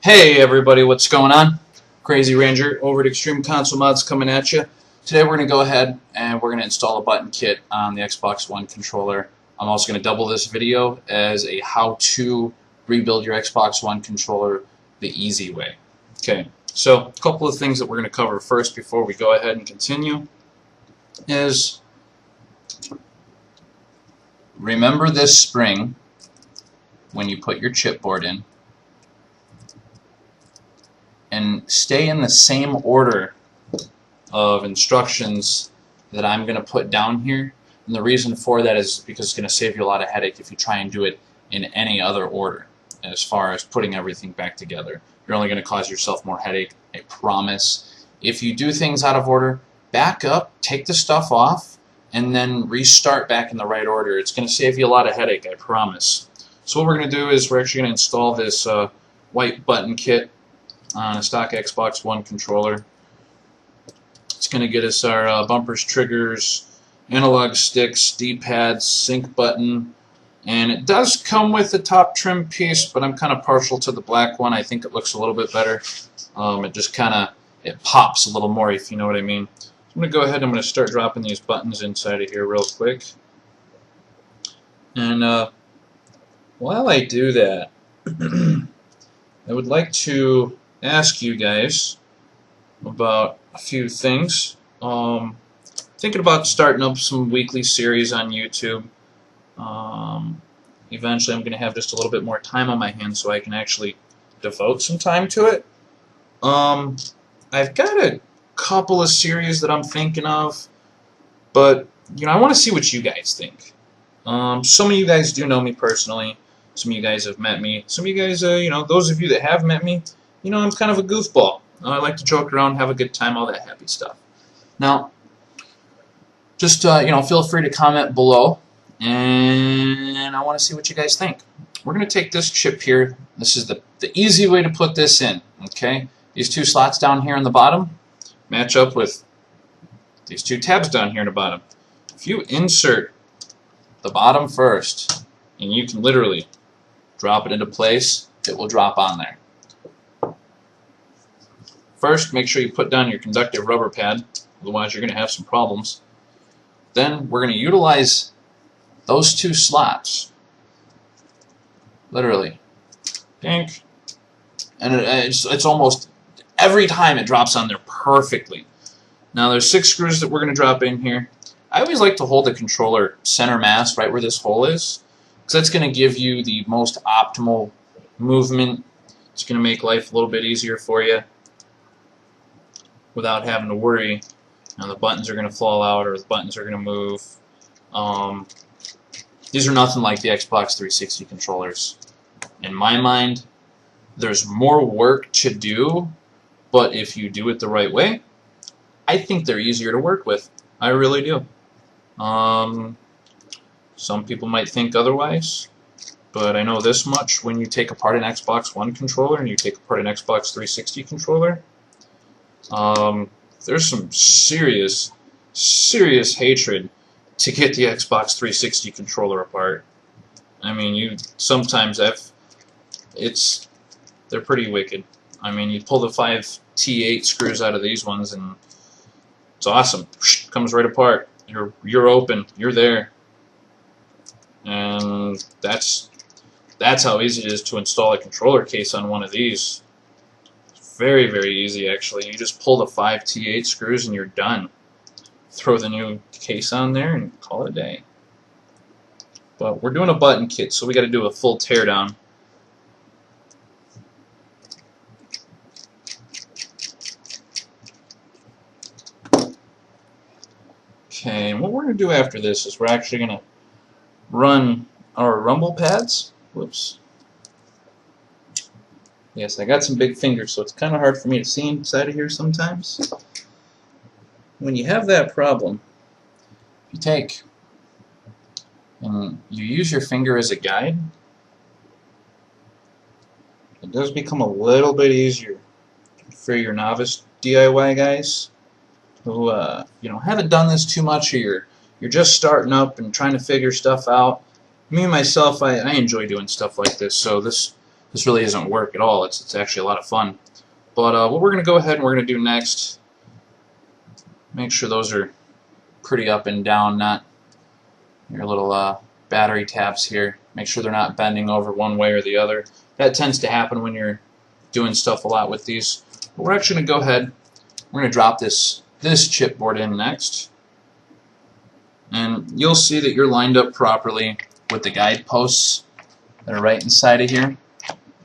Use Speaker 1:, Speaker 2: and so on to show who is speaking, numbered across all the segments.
Speaker 1: Hey everybody, what's going on? Crazy Ranger over at Extreme Console Mods coming at you. Today we're going to go ahead and we're going to install a button kit on the Xbox One controller. I'm also going to double this video as a how to rebuild your Xbox One controller the easy way. Okay, so a couple of things that we're going to cover first before we go ahead and continue is remember this spring when you put your chipboard in, and stay in the same order of instructions that I'm going to put down here. And the reason for that is because it's going to save you a lot of headache if you try and do it in any other order as far as putting everything back together. You're only going to cause yourself more headache, I promise. If you do things out of order, back up, take the stuff off, and then restart back in the right order. It's going to save you a lot of headache, I promise. So what we're going to do is we're actually going to install this white button kit on a stock Xbox One controller. It's going to get us our bumpers, triggers, analog sticks, D-pads, sync button, and it does come with the top trim piece, but I'm kind of partial to the black one. I think it looks a little bit better. It just it pops a little more, if you know what I mean. So I'm going to go ahead and I'm going to start dropping these buttons inside of here real quick. And while I do that, I would like to ask you guys about a few things. Thinking about starting up some weekly series on YouTube. Eventually I'm going to have just a little bit more time on my hands so I can actually devote some time to it. I've got a couple of series that I'm thinking of, but I want to see what you guys think. Some of you guys do know me personally. Some of you guys have met me. Some of you guys, those of you that have met me, I'm kind of a goofball. I like to joke around, have a good time, all that happy stuff. Now, just feel free to comment below, and I want to see what you guys think. We're going to take this chip here. This is the easy way to put this in. Okay, these two slots down here on the bottom match up with these two tabs down here on the bottom. If you insert the bottom first, and you can literally drop it into place, it will drop on there. First, make sure you put down your conductive rubber pad, otherwise you're going to have some problems. Then we're going to utilize those two slots, literally, dink, and it's almost every time it drops on there perfectly. Now there's 6 screws that we're going to drop in here. I always like to hold the controller center mass right where this hole is, because that's going to give you the most optimal movement. It's going to make life a little bit easier for you without having to worry the buttons are going to fall out or the buttons are going to move. These are nothing like the Xbox 360 controllers. In my mind, there's more work to do, but if you do it the right way, I think they're easier to work with. I really do. Some people might think otherwise, but I know this much: when you take apart an Xbox One controller and you take apart an Xbox 360 controller, there's some serious hatred to get the Xbox 360 controller apart. I mean, sometimes they're pretty wicked. I mean, you pull the 5 T8 screws out of these ones and it's awesome. Comes right apart. You're open. You're there. And that's how easy it is to install a controller case on one of these. It's very, very easy, actually. You just pull the 5 T8 screws and you're done. Throw the new case on there and call it a day. But we're doing a button kit, so we got to do a full teardown. Okay, and what we're going to do after this is we're actually going to run our rumble pads. Whoops. Yes, I got some big fingers, so it's kind of hard for me to see inside of here sometimes. When you have that problem, if you take and you use your finger as a guide, it does become a little bit easier for your novice DIY guys who haven't done this too much, or you're just starting up and trying to figure stuff out. Me myself, I enjoy doing stuff like this, so this this really isn't work at all. It's actually a lot of fun. But what we're going to go ahead and we're going to do next, make sure those are pretty up and down, not your little battery tabs here. Make sure they're not bending over one way or the other. That tends to happen when you're doing stuff a lot with these. But we're actually going to go ahead, we're going to drop this chipboard in next. And you'll see that you're lined up properly with the guideposts that are right inside of here.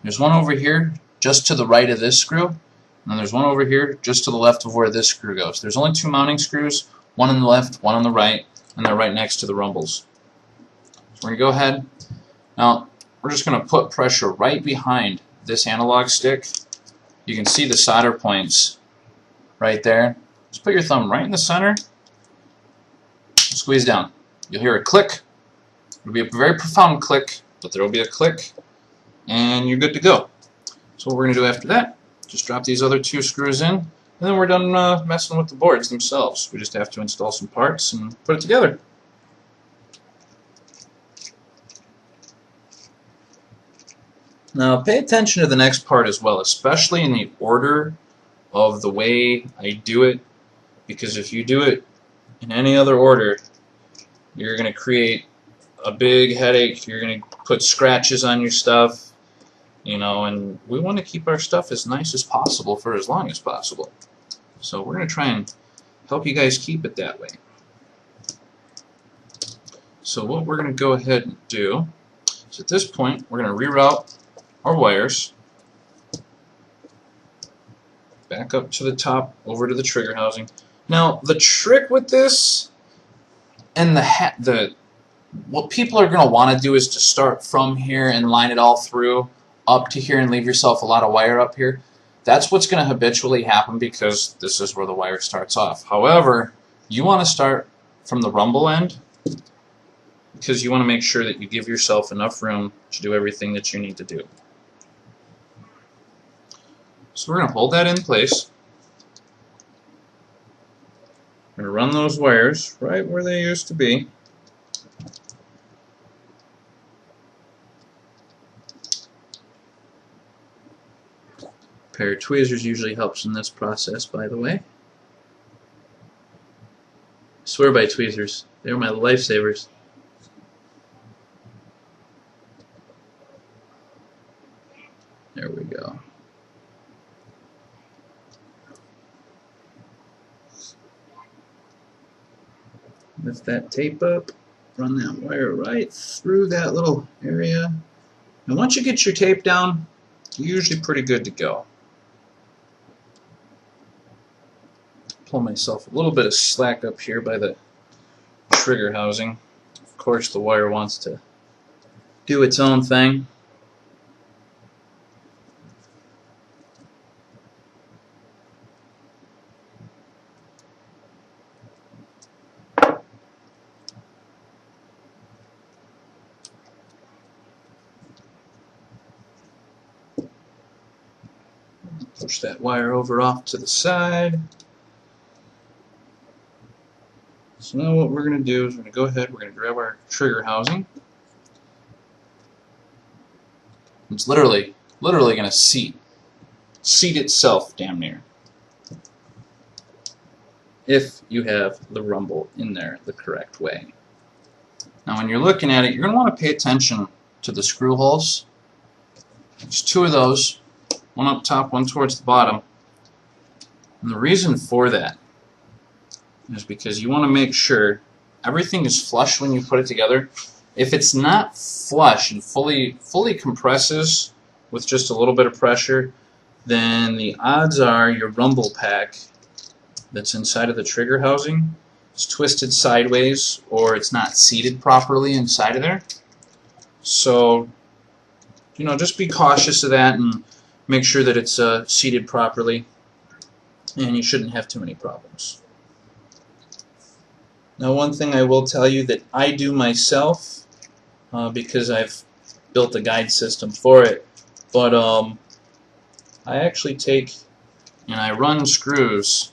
Speaker 1: There's one over here just to the right of this screw, and then there's one over here just to the left of where this screw goes. There's only 2 mounting screws, one on the left, one on the right, and they're right next to the rumbles. So we're going to go ahead. Now, we're just going to put pressure right behind this analog stick. You can see the solder points right there. Just put your thumb right in the center, squeeze down. You'll hear a click. It'll be a very profound click, but there will be a click, and you're good to go. So what we're going to do after that, just drop these other 2 screws in, and then we're done messing with the boards themselves. We just have to install some parts and put it together. Now pay attention to the next part as well, especially in the order of the way I do it, because if you do it in any other order, you're going to create a big headache. You're going to put scratches on your stuff. You know, and we want to keep our stuff as nice as possible for as long as possible. So we're going to try and help you guys keep it that way. So what we're going to go ahead and do is at this point we're going to reroute our wires back up to the top over to the trigger housing. Now the trick with this and what people are going to want to do is to start from here and line it all through up to here and leave yourself a lot of wire up here. That's what's going to habitually happen because this is where the wire starts off. However, you want to start from the rumble end because you want to make sure that you give yourself enough room to do everything that you need to do. So we're going to hold that in place. We're going to run those wires right where they used to be. A pair of tweezers usually helps in this process, by the way. I swear by tweezers. They were my lifesavers. There we go. Lift that tape up, run that wire right through that little area. And once you get your tape down, you're usually pretty good to go. Pull myself a little bit of slack up here by the trigger housing. Of course, the wire wants to do its own thing. Push that wire over off to the side. So now what we're going to do is we're going to go ahead, we're going to grab our trigger housing. It's literally going to seat itself damn near, if you have the rumble in there the correct way. Now when you're looking at it, you're going to want to pay attention to the screw holes. There's 2 of those, one up top, one towards the bottom. And the reason for that is because you want to make sure everything is flush when you put it together. If it's not flush and fully compresses with just a little bit of pressure, then the odds are your rumble pack that's inside of the trigger housing is twisted sideways or it's not seated properly inside of there. So, you know, just be cautious of that and make sure that it's seated properly, and you shouldn't have too many problems. Now, one thing I will tell you that I do myself, because I've built a guide system for it, but I actually take and I run screws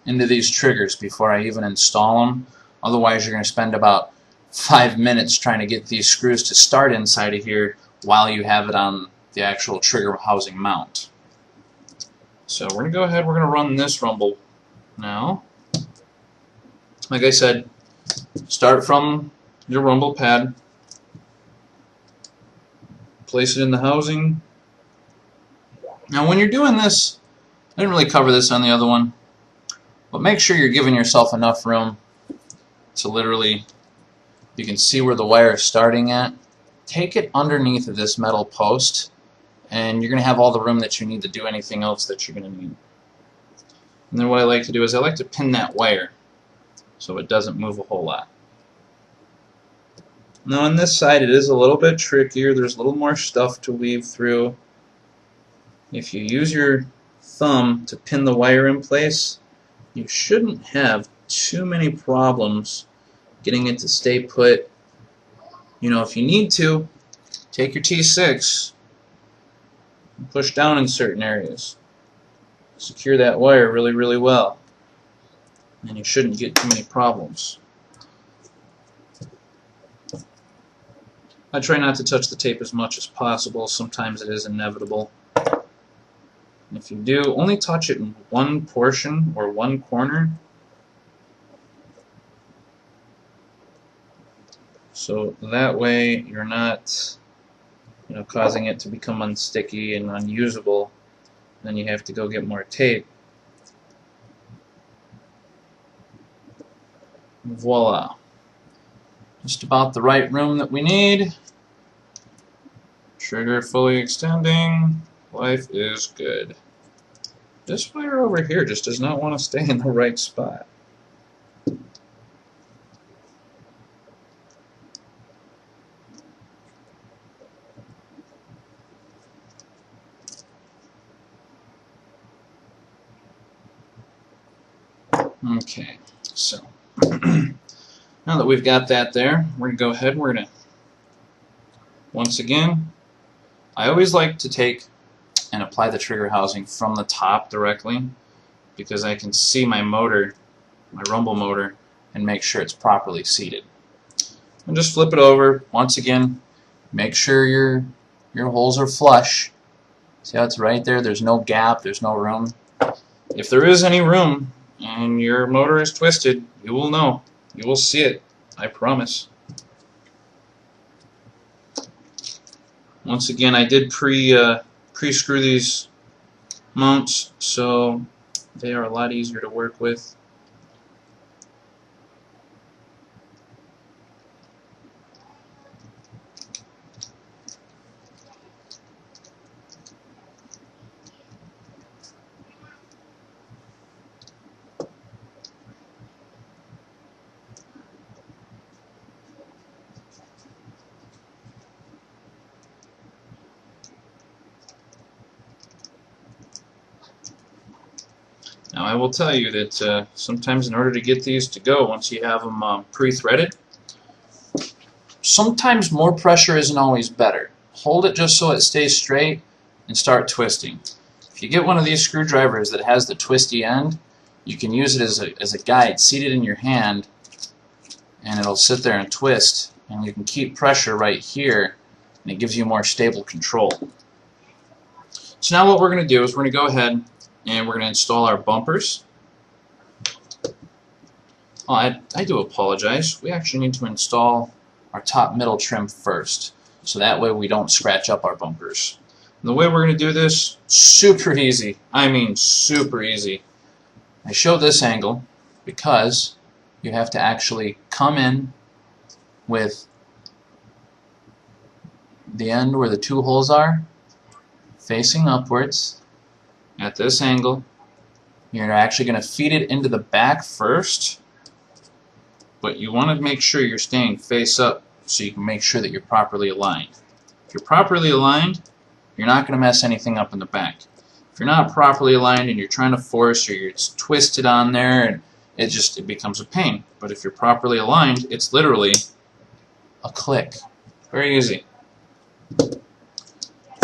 Speaker 1: into these triggers before I even install them. Otherwise, you're going to spend about 5 minutes trying to get these screws to start inside of here while you have it on the actual trigger housing mount. So we're going to go ahead, we're going to run this rumble now. Like I said, start from your rumble pad, place it in the housing. Now when you're doing this, I didn't really cover this on the other one, but make sure you're giving yourself enough room to literally, you can see where the wire is starting at. Take it underneath of this metal post, and you're going to have all the room that you need to do anything else that you're going to need. And then what I like to do is I like to pin that wire so it doesn't move a whole lot. Now on this side it is a little bit trickier. There's a little more stuff to weave through. If you use your thumb to pin the wire in place, you shouldn't have too many problems getting it to stay put. You know, if you need to, take your T6 and push down in certain areas. Secure that wire really, really well, and you shouldn't get too many problems. I try not to touch the tape as much as possible. Sometimes it is inevitable. And if you do, only touch it in one portion or one corner. So that way you're not, you know, causing it to become unsticky and unusable. Then you have to go get more tape. Voila. Just about the right room that we need. Trigger fully extending. Life is good. This wire over here just does not want to stay in the right spot. Okay, so now that we've got that there, we're going to go ahead and we're going to, once again, I always like to take and apply the trigger housing from the top directly because I can see my motor, my rumble motor, and make sure it's properly seated. And just flip it over. Once again, make sure your holes are flush. See how it's right there? There's no gap, there's no room. If there is any room and your motor is twisted, you will know. You will see it. I promise. Once again, I did pre-screw these mounts, so they are a lot easier to work with. Now I will tell you that sometimes in order to get these to go, once you have them pre-threaded, sometimes more pressure isn't always better. Hold it just so it stays straight and start twisting. If you get one of these screwdrivers that has the twisty end, you can use it as a guide. Seat it in your hand and it'll sit there and twist, and you can keep pressure right here and it gives you more stable control. So now what we're going to do is we're going to go ahead and we're going to install our bumpers. Oh, I do apologize. We actually need to install our top middle trim first, so that way we don't scratch up our bumpers. And the way we're going to do this, super easy. I mean super easy. I show this angle because you have to actually come in with the end where the two holes are facing upwards at this angle. You're actually going to feed it into the back first, but you want to make sure you're staying face up so you can make sure that you're properly aligned. If you're properly aligned, you're not going to mess anything up in the back. If you're not properly aligned and you're trying to force, or it's twisted on there, and it becomes a pain. But if you're properly aligned, it's literally a click. Very easy.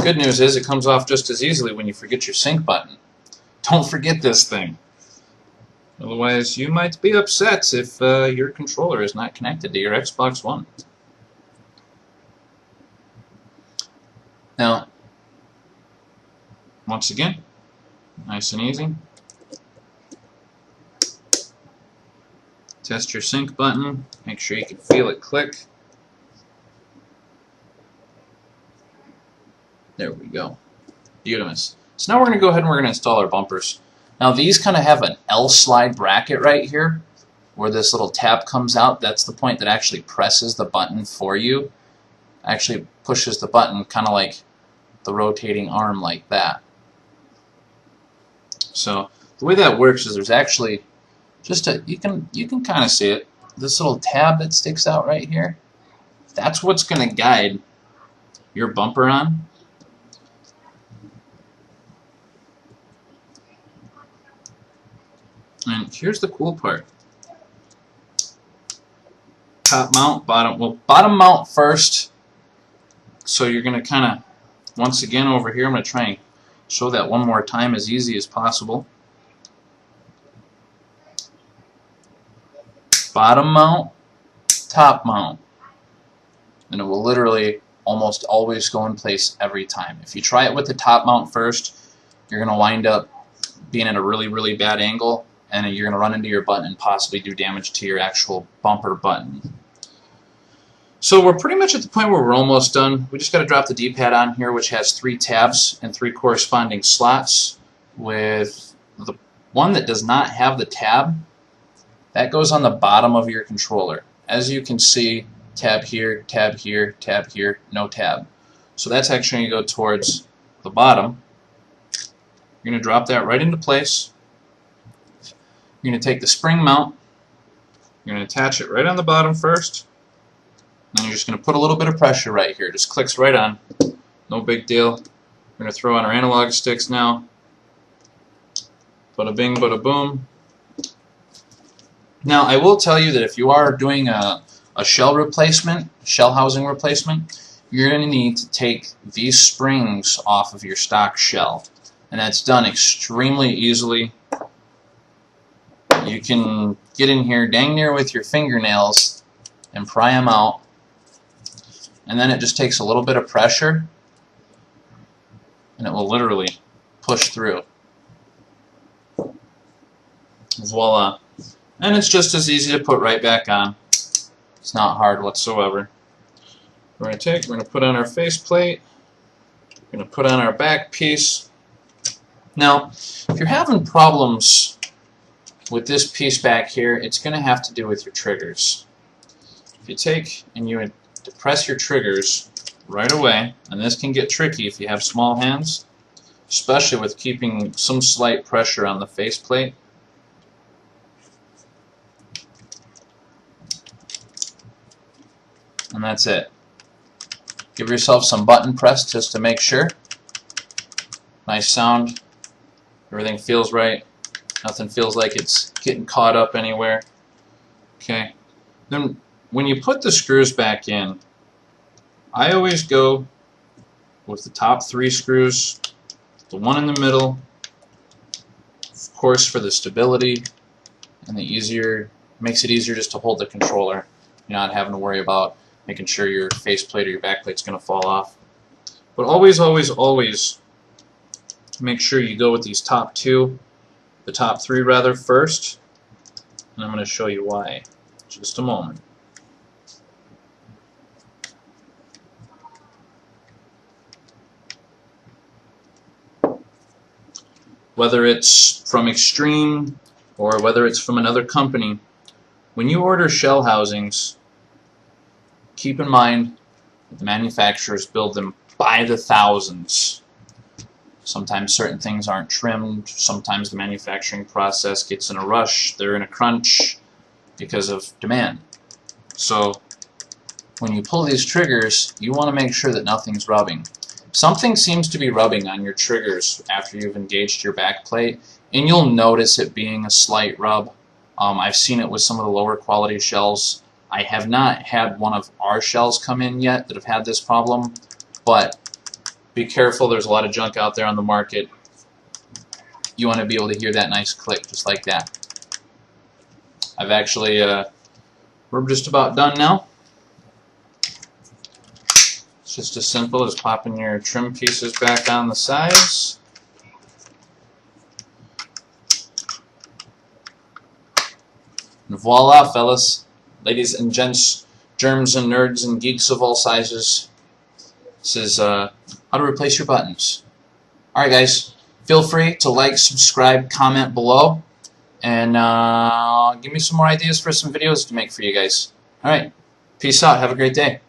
Speaker 1: Good news is it comes off just as easily when you forget your sync button. Don't forget this thing. Otherwise, you might be upset if your controller is not connected to your Xbox One. Now, Once again, nice and easy. Test your sync button. Make sure you can feel it click. There we go. Beautiful. So now we're going to go ahead and we're going to install our bumpers. Now these kind of have an L-slide bracket right here where this little tab comes out. That's the point that actually presses the button for you. Actually pushes the button kind of like the rotating arm like that. So the way that works is there's actually just a, you can kind of see it. This little tab that sticks out right here, that's what's going to guide your bumper on. And here's the cool part. Top mount, bottom, well, bottom mount first. So you're going to kind of, once again over here, I'm going to try and show that one more time as easy as possible. Bottom mount, top mount. And it will literally almost always go in place every time. If you try it with the top mount first, you're going to wind up being at a really, really bad angle, and you're going to run into your button and possibly do damage to your actual bumper button. So we're pretty much at the point where we're almost done. We just got to drop the D-pad on here, which has 3 tabs and 3 corresponding slots. With the one that does not have the tab, that goes on the bottom of your controller. As you can see, tab here, tab here, tab here, no tab. So that's actually going to go towards the bottom. You're going to drop that right into place. You're going to take the spring mount, you're going to attach it right on the bottom first, and you're just going to put a little bit of pressure right here. It just clicks right on. No big deal. We're going to throw on our analog sticks now. Bada bing, bada boom. Now I will tell you that if you are doing a shell replacement, shell housing replacement, you're going to need to take these springs off of your stock shell. And that's done extremely easily. You can get in here dang near with your fingernails and pry them out, and then it just takes a little bit of pressure and it will literally push through. Voila. And it's just as easy to put right back on. It's not hard whatsoever. We're going to put on our faceplate, we're going to put on our back piece. Now if you're having problems with this piece back here, it's going to have to do with your triggers. If you take and you would depress your triggers right away, and this can get tricky if you have small hands, especially with keeping some slight pressure on the faceplate. And that's it. Give yourself some button press just to make sure. Nice sound. Everything feels right. Nothing feels like it's getting caught up anywhere. Okay. Then when you put the screws back in, I always go with the top 3 screws, the one in the middle, of course for the stability, and the easier, makes it easier just to hold the controller. You're not having to worry about making sure your faceplate or your backplate's going to fall off. But always, always, always make sure you go with these top 2. The top 3 rather first, and I'm going to show you why in just a moment. Whether it's from Extreme or whether it's from another company, when you order shell housings, keep in mind that the manufacturers build them by the thousands. Sometimes certain things aren't trimmed, sometimes the manufacturing process gets in a rush, they're in a crunch because of demand. So when you pull these triggers, you want to make sure that nothing's rubbing. Something seems to be rubbing on your triggers after you've engaged your back plate, and you'll notice it being a slight rub. I've seen it with some of the lower quality shells. I have not had one of our shells come in yet that have had this problem, but be careful, there's a lot of junk out there on the market. You want to be able to hear that nice click just like that. I've actually, we're just about done now. It's just as simple as popping your trim pieces back on the sides. voila, fellas, ladies and gents, germs and nerds and geeks of all sizes. This is how to replace your buttons. Alright guys, feel free to like, subscribe, comment below, and give me some more ideas for some videos to make for you guys. Alright, peace out, have a great day.